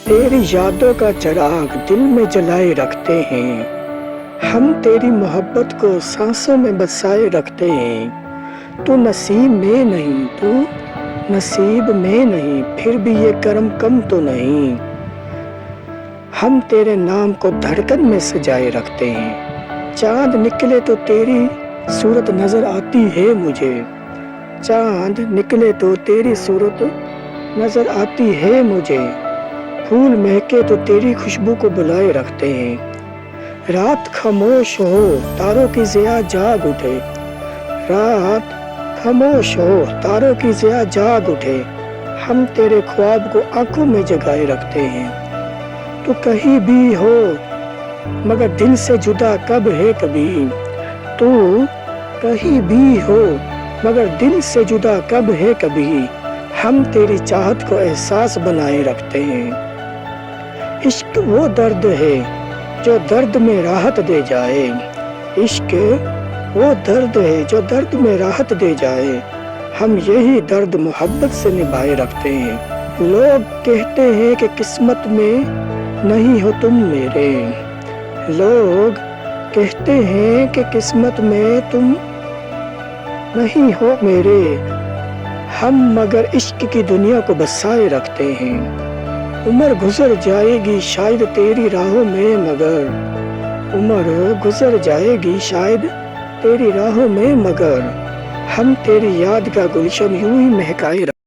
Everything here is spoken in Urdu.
تیری یادوں کا چراغ دل میں جلائے رکھتے ہیں، ہم تیری محبت کو سانسوں میں بسائے رکھتے ہیں۔ تو نصیب میں نہیں، تو نصیب میں نہیں، پھر بھی یہ کرم کم تو نہیں۔ ہم تیرے نام کو دھڑکن میں سجائے رکھتے ہیں، چاند نکلے تو تیری صورت نظر آتی ہے مجھے، چاند نکلے تو تیری صورت نظر آتی ہے مجھے، پھول مہکے تو تیری خوشبو کو بلائے رکھتے ہیں۔ رات خاموش ہو تاروں کی ضیا جاگ اٹھے، رات خاموش ہو تاروں کی ضیا جاگ اٹھے، ہم تیرے خواب کو آنکھوں میں جگائے رکھتے ہیں۔ تو کہیں بھی ہو مگر دل سے جدا کب ہے کبھی، تو کہیں بھی ہو مگر دل سے جدا کب ہے کبھی، ہم تیری چاہت کو احساس بنائے رکھتے ہیں۔ عشق وہ درد ہے جو درد میں راحت دے جائے، عشق وہ درد ہے جو درد میں راحت دے جائے، ہم یہی درد محبت سے نبھائے رکھتے ہیں۔ لوگ کہتے ہیں کہ قسمت میں نہیں ہو تم میرے، لوگ کہتے ہیں کہ قسمت میں تم نہیں ہو میرے، ہم مگر عشق کی دنیا کو بسائے رکھتے ہیں۔ عمر گزر جائے گی شاید تیری راہوں میں مگر، عمر گزر جائے گی شاید تیری راہوں میں مگر، ہم تیری یاد کا گلشن یوں ہی مہکائے رکھتے ہیں۔